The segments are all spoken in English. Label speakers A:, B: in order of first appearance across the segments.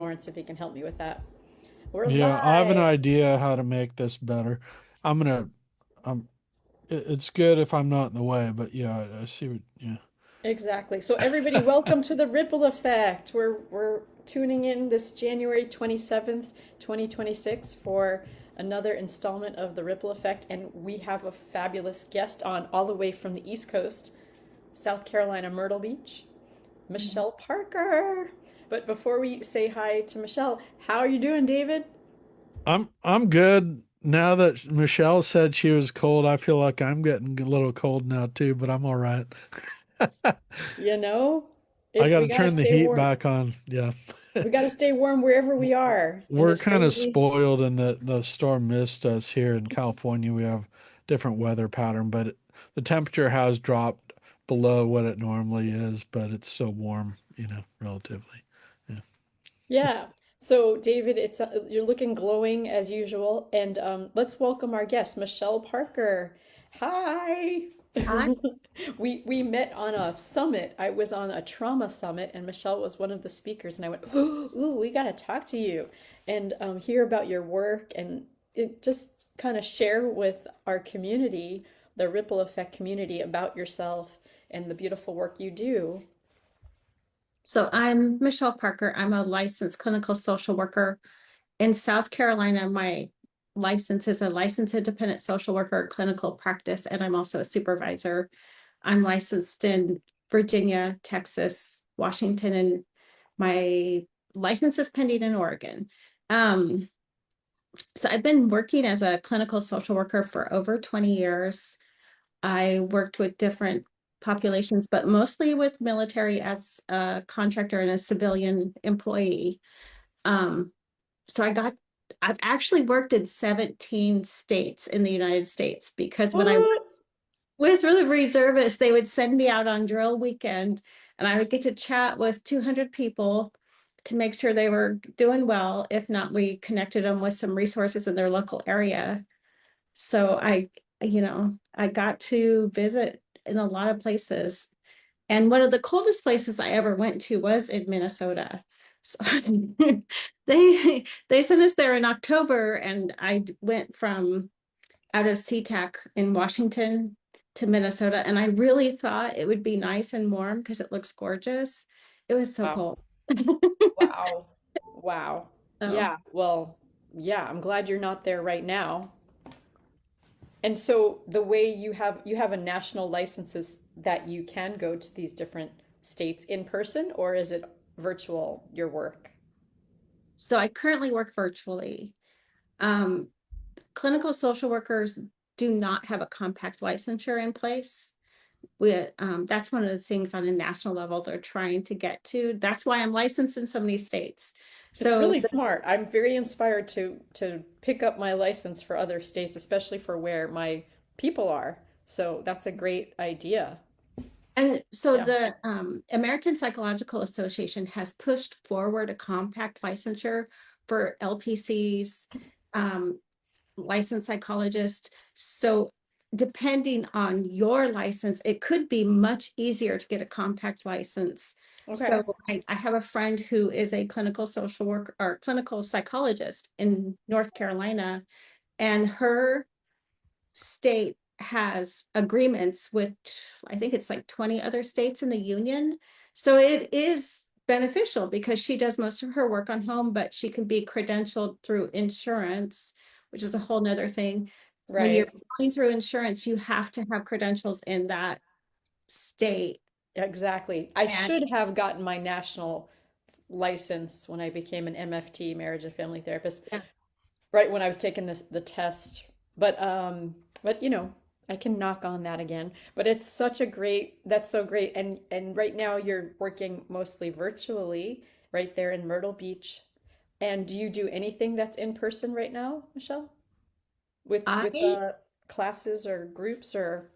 A: Lawrence if he can help me with that. We're
B: Yeah, I have an
A: live.
B: idea how to make this better. I'm gonna, it's good if I'm not in the way, but yeah, I see what, yeah.
A: Exactly. So everybody, welcome to the Ripple Effect. We're tuning in this January 27th, 2026 for another installment of the Ripple Effect, and we have a fabulous guest on all the way from the East Coast, South Carolina, Myrtle Beach, Michelle Parker. But before we say hi to Michelle, how are you doing, David?
B: I'm good. Now that Michelle said she was cold, I feel like I'm getting a little cold now too, but I'm all right.
A: You know,
B: I
A: it's
B: got
A: we
B: to
A: gotta
B: turn the
A: stay
B: heat
A: warm.
B: back on. Yeah.
A: We gotta stay warm wherever we are in
B: We're
A: this
B: kind of
A: crazy.
B: spoiled in the storm missed us here in California. We have different weather pattern, but the temperature has dropped below what it normally is, but it's still warm, relatively. Yeah.
A: Yeah. So, David, it's you're looking glowing as usual, and let's welcome our guest, Michelle Parker. Hi.
C: Hi.
A: We met on a summit. I was on a trauma summit, and Michelle was one of the speakers, and I went, "Ooh, we got to talk to you and hear about your work and just kind of share with our community, the Ripple Effect community, about yourself and the beautiful work you do."
C: So I'm Michelle Parker. I'm a licensed clinical social worker in South Carolina. My license is a licensed independent social worker clinical practice, and I'm also a supervisor. I'm licensed in Virginia, Texas, Washington, and my license is pending in Oregon. Um, so I've been working as a clinical social worker for over 20 years. I worked with different populations, but mostly with military as a contractor and a civilian employee. Um, so I've actually worked in 17 states in the United States because when I
A: What?
C: was with the reservists, they would send me out on drill weekend and I would get to chat with 200 people to make sure they were doing well. If not, we connected them with some resources in their local area. So I got to visit in a lot of places. And one of the coldest places I ever went to was in Minnesota. So they sent us there in October, and I went from out of SeaTac in Washington to Minnesota, and I really thought it would be nice and warm because it looks gorgeous. It was so
A: Wow.
C: cold.
A: Wow. Wow.
C: So
A: Yeah. Well, yeah, I'm glad you're not there right now. And so the way you have a national licenses that you can go to these different states in person, or is it virtual, your work?
C: so I currently work virtually. Um, Clinical social workers do not have a compact licensure in place. That's one of the things on a national level they're trying to get to. That's why I'm licensed in so many states.
A: It's
C: So
A: really smart. I'm very inspired to pick up my license for other states, especially for where my people are. So that's a great idea. Yeah.
C: the American Psychological Association has pushed forward a compact licensure for LPCs, um, licensed psychologists. So depending on your license, it could be much easier to get a compact license.
A: Okay.
C: So I have a friend who is a clinical social worker or clinical psychologist in North Carolina, and her state has agreements with, I think it's like 20 other states in the union. So it is beneficial because she does most of her work on home, but she can be credentialed through insurance, which is a whole nother thing. When you're
A: Right.
C: going through insurance, you have to have credentials in that state.
A: Exactly. I
C: And
A: should have gotten my national license when I became an MFT, marriage and family therapist,
C: yeah,
A: right when I was taking the test. But I can knock on that again. But it's such a great that's so great. And right now you're working mostly virtually right there in Myrtle Beach. And do you do anything that's in person right now, Michelle? With
C: I
A: classes or groups or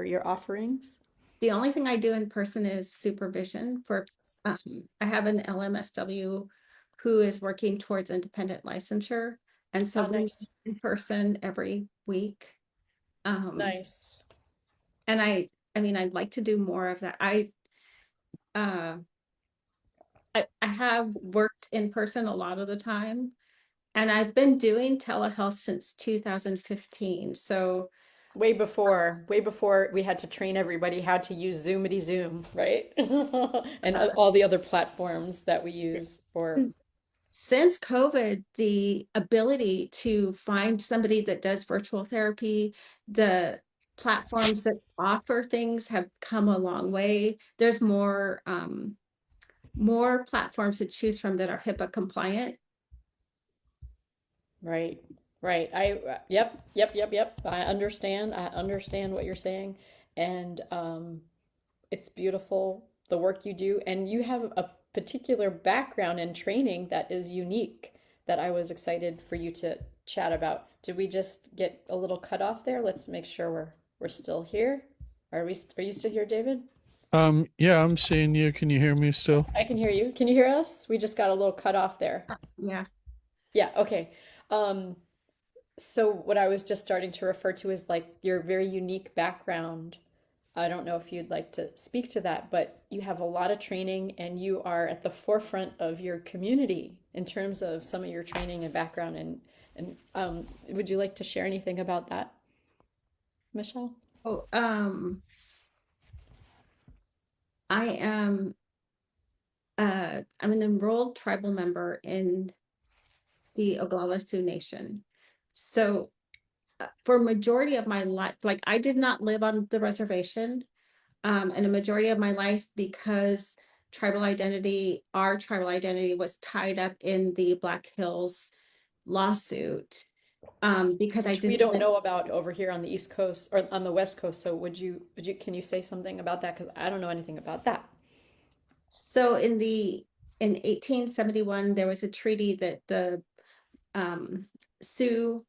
A: your offerings?
C: the only thing I do in person is supervision for I have an LMSW who is working towards independent licensure. And so
A: Oh,
C: we meet
A: nice.
C: in person every week. Um,
A: Nice.
C: and I mean, I'd like to do more of that. Uh, I have worked in person a lot of the time, and I've been doing telehealth since 2015. So,
A: Way before we had to train everybody how to use Zoomity Zoom, right? And
C: uh,
A: all the other platforms that we use for,
C: since COVID, the ability to find somebody that does virtual therapy, the platforms that offer things have come a long way. There's more platforms to choose from that are HIPAA compliant.
A: right, right. Yep. I understand what you're saying. And it's beautiful the work you do. And you have a particular background and training that is unique that I was excited for you to chat about. Did we just get a little cut off there? Let's make sure we're still here. Are you still here, David?
B: Yeah, I'm seeing you. Can you hear me still?
A: I can hear you. Can you hear us? We just got a little cut off there.
C: Yeah.
A: Yeah, okay. Um, so what I was just starting to refer to is like your very unique background. I don't know if you'd like to speak to that, but you have a lot of training and you are at the forefront of your community in terms of some of your training and background. And would you like to share anything about that, Michelle?
C: Oh, I am I'm an enrolled tribal member in the Oglala Sioux Nation. So for majority of my life, like I did not live on the reservation, and a majority of my life because our tribal identity was tied up in the Black Hills lawsuit, because I
A: Which we
C: didn't
A: don't
C: live.
A: know about over here on the East Coast or on the West Coast. So can you say something about that? Because I don't know anything about that.
C: So in 1871, there was a treaty that the Sioux,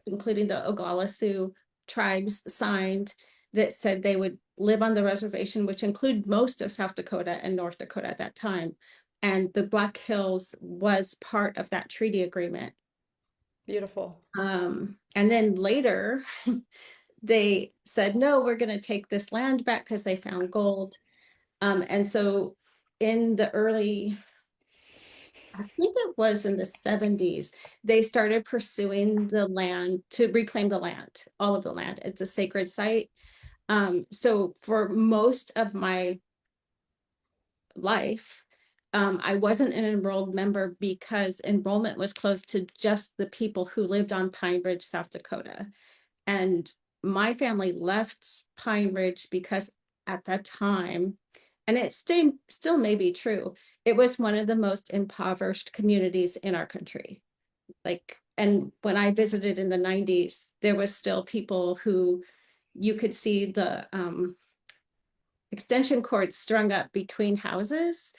C: including the Oglala Sioux tribes, signed that said they would live on the reservation, which include most of South Dakota and North Dakota at that time. And the Black Hills was part of that treaty agreement.
A: Beautiful.
C: And then later, they said, no, we're going to take this land back because they found gold. And so in the early, I think it was in the 70s, they started pursuing the land to reclaim the land, all of the land. It's a sacred site. So for most of my life, I wasn't an enrolled member because enrollment was closed to just the people who lived on Pine Ridge, South Dakota. And my family left Pine Ridge because at that time, and it still may be true, it was one of the most impoverished communities in our country. Like, and when I visited in the 90s, there was still people who you could see the extension cords strung up between houses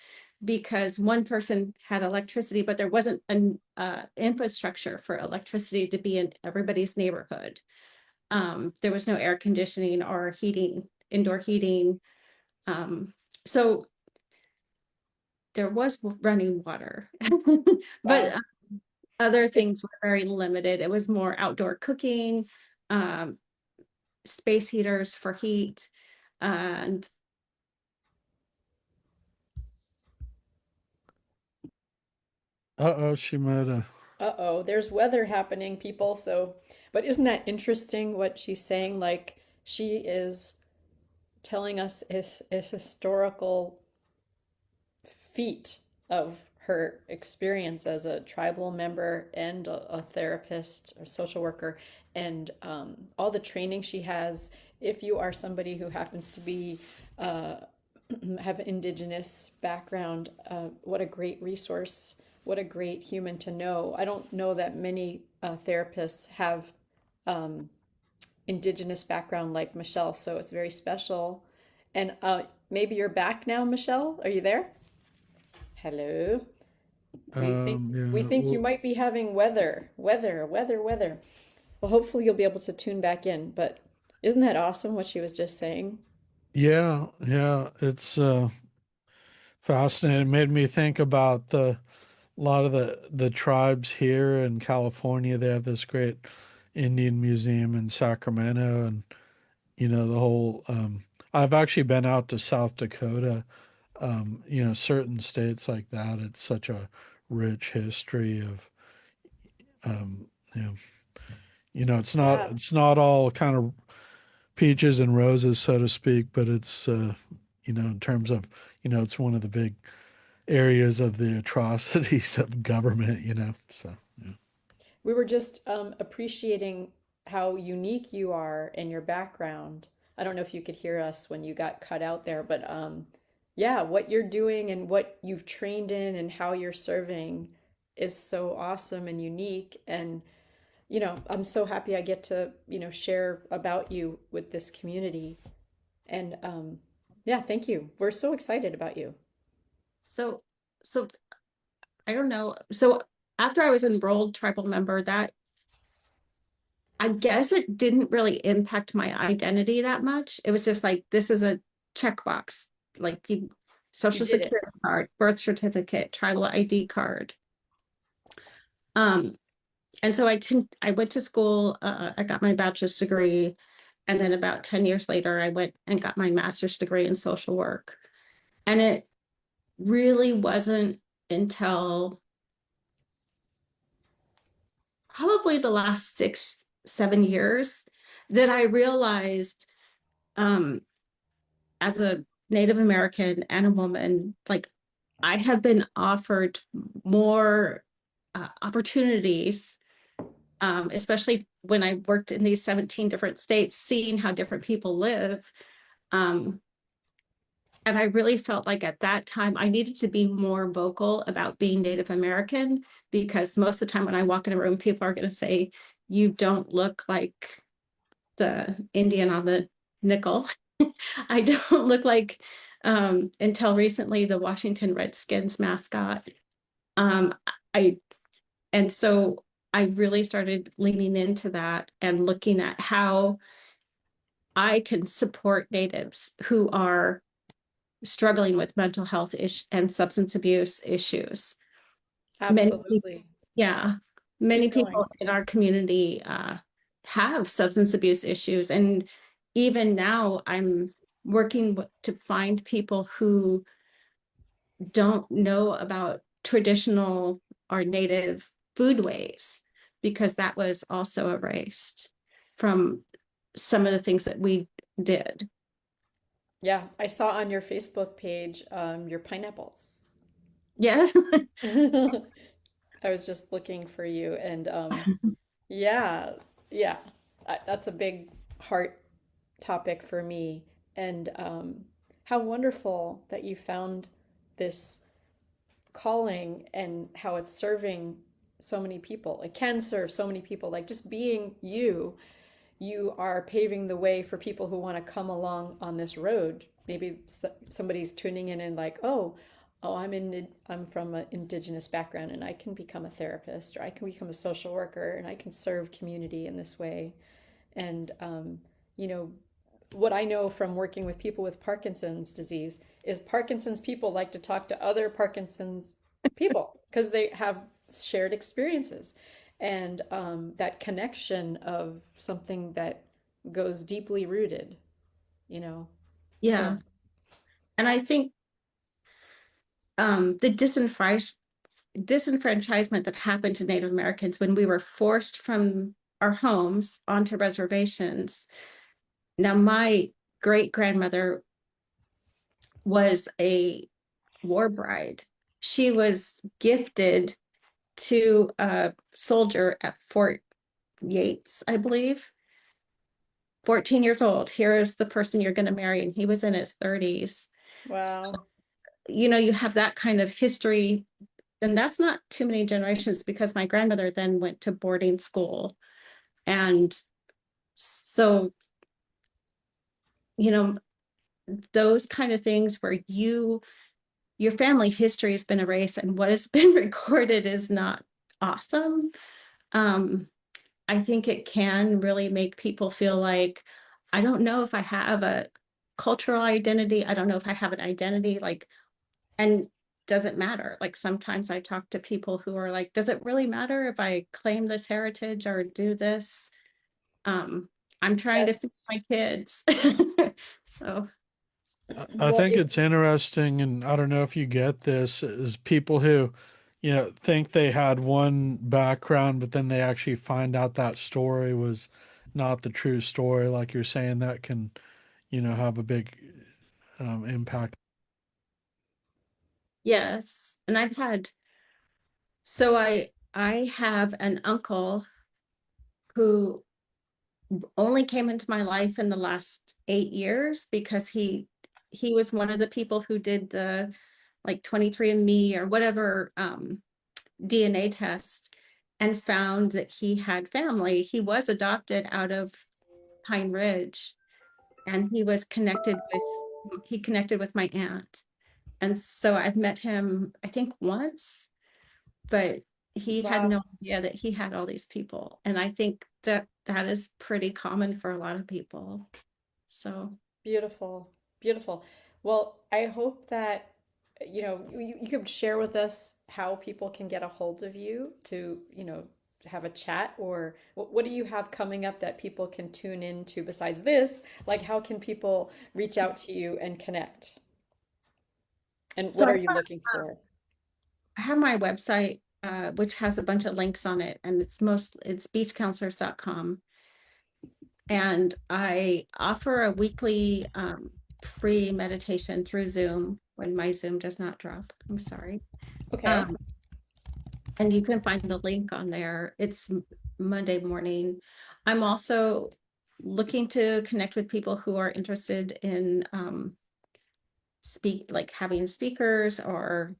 C: because one person had electricity, but there wasn't an infrastructure for electricity to be in everybody's neighborhood. There was no air conditioning or heating, indoor heating. So there was running water, but
A: Wow.
C: other things were very limited. It was more outdoor cooking, um, space heaters for heat, and
B: Uh-oh, she might have.
A: Uh-oh, there's weather happening, people. So, but isn't that interesting what she's saying? Like she is telling us is historical feat of her experience as a tribal member and a therapist or social worker and all the training she has. If you are somebody who happens to be uh, have indigenous background, what a great resource, what a great human to know. I don't know that many therapists have indigenous background like Michelle, so it's very special. And maybe you're back now, Michelle. Are you there? Hello. We
B: Yeah.
A: think you
B: Well,
A: might be having weather. Well, hopefully you'll be able to tune back in. But isn't that awesome what she was just saying?
B: yeah, yeah. It's fascinating. It made me think about a lot of the tribes here in California. They have this great Indian museum in Sacramento, and the whole. I've actually been out to South Dakota certain states like that, it's such a rich history of, um, you know,
A: Yeah,
B: it's not all kind of peaches and roses, so to speak, but it's, in terms of, it's one of the big areas of the atrocities of government, so, yeah.
A: we were just appreciating how unique you are in your background. I don't know if you could hear us when you got cut out there, but yeah, what you're doing and what you've trained in and how you're serving is so awesome and unique. And, I'm so happy I get to, share about you with this community. And yeah, thank you. We're so excited about you.
C: So, so I don't know. So after I was enrolled tribal member, that I guess it didn't really impact my identity that much. It was just like, this is a checkbox, like you,
A: You
C: social
A: did it.
C: security card, birth certificate, tribal ID card. Um, and so I went to school, I got my bachelor's degree, and then about 10 years later, I went and got my master's degree in social work. And it really wasn't until probably the last 6, 7 years that I realized, um, as a Native American and a woman, like I have been offered more opportunities, especially when I worked in these 17 different states, seeing how different people live. Um, and I really felt like at that time I needed to be more vocal about being Native American, because most of the time when I walk in a room, people are going to say, you don't look like the Indian on the nickel. I don't look like, until recently, the Washington Redskins mascot. Um, I and so I really started leaning into that and looking at how I can support natives who are struggling with mental health and substance abuse issues. Many people,
A: Absolutely.
C: yeah, many
A: Keep going.
C: people in our community have substance abuse issues. And even now, I'm working to find people who don't know about traditional or native foodways, because that was also erased from some of the things that we did.
A: Yeah, I saw on your Facebook page your pineapples.
C: Yes.
A: I was just looking for you, and yeah, yeah, that's a big heart topic for me. And how wonderful that you found this calling and how it's serving so many people. It can serve so many people. Like just being you, you are paving the way for people who want to come along on this road. Maybe somebody's tuning in and like, oh, I'm from an indigenous background and I can become a therapist or I can become a social worker and I can serve community in this way. And you know, what I know from working with people with Parkinson's disease is Parkinson's people like to talk to other Parkinson's people because they have shared experiences and that connection of something that goes deeply rooted, you know.
C: Yeah.
A: So,
C: And I think the disenfranchisement that happened to Native Americans when we were forced from our homes onto reservations. Now, my great grandmother was a war bride. She was gifted to a soldier at Fort Yates, I believe. 14 years old. Here is the person you're going to marry. And he was in his 30s. So,
A: wow.
C: you have that kind of history. And that's not too many generations, because my grandmother then went to boarding school. And so, you know, those kind of things where your family history has been erased and what has been recorded is not awesome. Um, I think it can really make people feel like, I don't know if I have a cultural identity. I don't know if I have an identity, like, and does it matter? Like sometimes I talk to people who are like, does it really matter if I claim this heritage or do this? Um, I'm trying to feed
A: Yes.
C: my kids. So
B: I
A: Well,
B: think it's interesting, and I don't know if you get this, is people who, think they had one background, but then they actually find out that story was not the true story, like you're saying, that can, have a big impact.
C: Yes. And so I have an uncle who only came into my life in the last 8 years because he was one of the people who did the like 23andMe or whatever DNA test and found that he had family. He was adopted out of Pine Ridge and he connected with my aunt. And so I've met him, I think once, but he had
A: wow,
C: no idea that he had all these people. And I think that that is pretty common for a lot of people. So,
A: beautiful, beautiful. Well, I hope that you could share with us how people can get a hold of you to, have a chat, or what do you have coming up that people can tune into besides this? Like, how can people reach out to you and connect? And
C: so
A: what are you looking for?
C: I have my website, which has a bunch of links on it, and it's beachcounselors.com. And I offer a weekly free meditation through Zoom when my Zoom does not drop. I'm sorry.
A: Okay.
C: Um, and you can find the link on there. It's Monday morning. I'm also looking to connect with people who are interested in like having speakers, or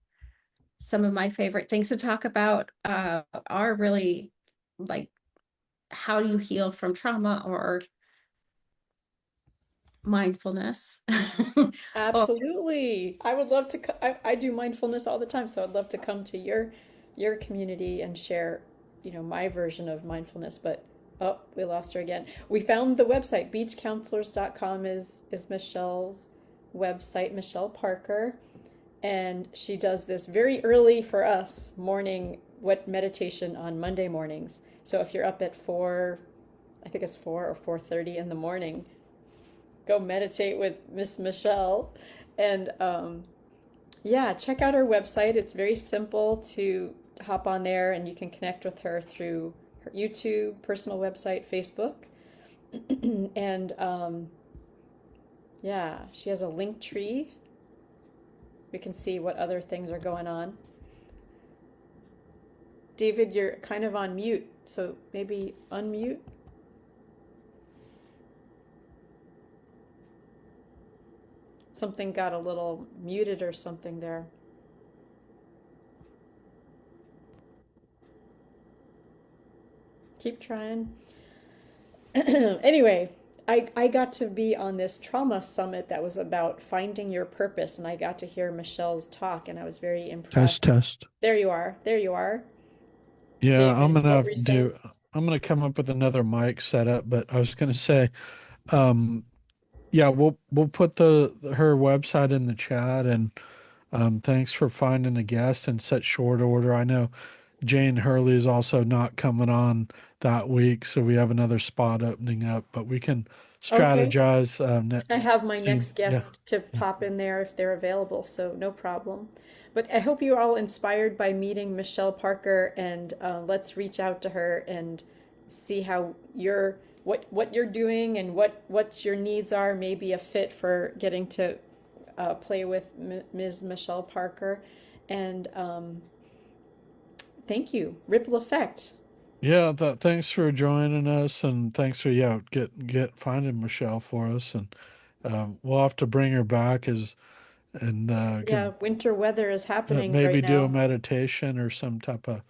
C: some of my favorite things to talk about are really like how do you heal from trauma or mindfulness. Or
A: Absolutely. I would love to I do mindfulness all the time, so I'd love to come to your community and share, my version of mindfulness, but oh, we lost her again. We found the website. Beachcounselors.com is Michelle's website, Michelle Parker, and she does this very early for us morning what meditation on Monday mornings. So if you're up at 4, I think it's 4 or 4:30 in the morning, go meditate with Miss Michelle. And yeah, check out her website. It's very simple to hop on there, and you can connect with her through her YouTube, personal website, Facebook. And yeah, she has a link tree. We can see what other things are going on. David, you're kind of on mute, so maybe unmute. Something got a little muted or something there. Keep trying. Anyway, I got to be on this trauma summit that was about finding your purpose, and I got to hear Michelle's talk, and I was very
B: Test,
A: impressed.
B: test.
A: There you are. There you are.
B: Yeah, I'm
A: David,
B: gonna
A: what
B: have
A: were
B: to
A: you saying?
B: do. I'm gonna come up with another mic setup, but I was gonna say, um, yeah, we'll put the her website in the chat, and thanks for finding a guest in such short order. I know Jane Hurley is also not coming on that week, so we have another spot opening up, but we can
A: Okay.
B: strategize.
A: I have my
B: See,
A: next
B: yeah,
A: guest to
B: yeah.
A: pop in there if they're available, so no problem. But I hope you're all inspired by meeting Michelle Parker, and let's reach out to her and see how what you're doing and what your needs are. Maybe a fit for getting to play with Ms. Michelle Parker. And thank you, Ripple Effect.
B: Yeah, thanks for joining us, and thanks for get finding Michelle for us, and we'll have to bring her back as and
A: Yeah,
B: can
A: winter weather is happening right
B: maybe do a
A: now.
B: meditation or some type of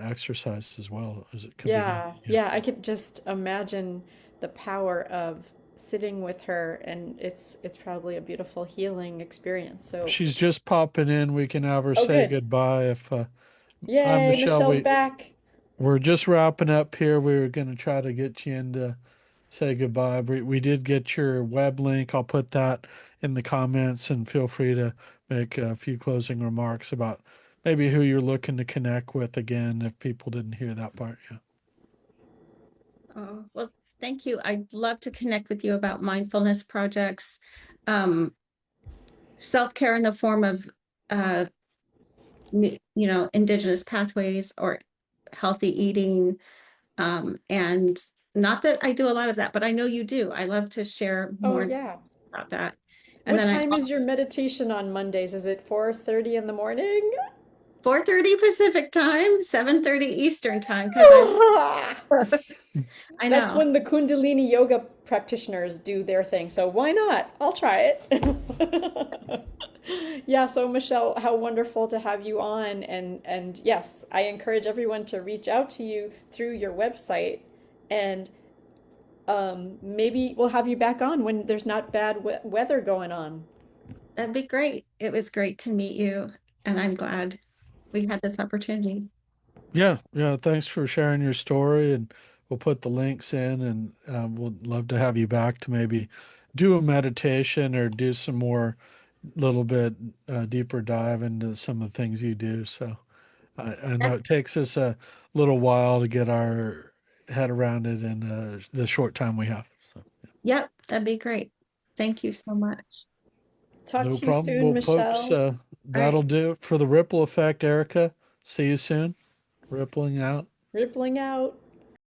B: exercise as well as it could be done.
A: Yeah,
B: Yeah,
A: yeah, I could just imagine the power of sitting with her, and it's probably a beautiful healing experience. So,
B: she's just popping in. We can have her
A: oh
B: say
A: good.
B: goodbye. If I'm
A: Yay,
B: Michelle,
A: Michelle's back.
B: we're just wrapping up here. We were going to try to get you in to say goodbye. We did get your web link. I'll put that in the comments, and feel free to make a few closing remarks about maybe who you're looking to connect with again if people didn't hear that part. Yeah.
C: oh, well, thank you. I'd love to connect with you about mindfulness projects. Um, self-care in the form of, indigenous pathways or healthy eating. And not that I do a lot of that, but I know you do. I love to share
A: Oh,
C: more
A: yeah.
C: about that. And
A: What
C: then
A: time is your meditation on Mondays? Is it 4:30 in the morning?
C: 4:30 Pacific time, 7:30 Eastern time, because I'm I
A: That's
C: know.
A: when the Kundalini yoga practitioners do their thing. So why not? I'll try it. Yeah, so Michelle, how wonderful to have you on, and yes, I encourage everyone to reach out to you through your website, and maybe we'll have you back on when there's not bad weather going on.
C: That'd be great. It was great to meet you, and I'm glad we had this opportunity.
B: Yeah, yeah. Thanks for sharing your story, and we'll put the links in, and we'll love to have you back to maybe do a meditation or do some more little bit deeper dive into some of the things you do. So I know
C: Yep,
B: it takes us a little while to get our head around it in the short time we have. So
C: yep, that'd be great. Thank you so much.
A: Talk
B: no
A: to you
B: problem.
A: soon,
B: Well, folks,
A: Michelle.
C: All right.
B: that'll do it for the ripple effect, Erica. See you soon. Rippling out.
A: Rippling out.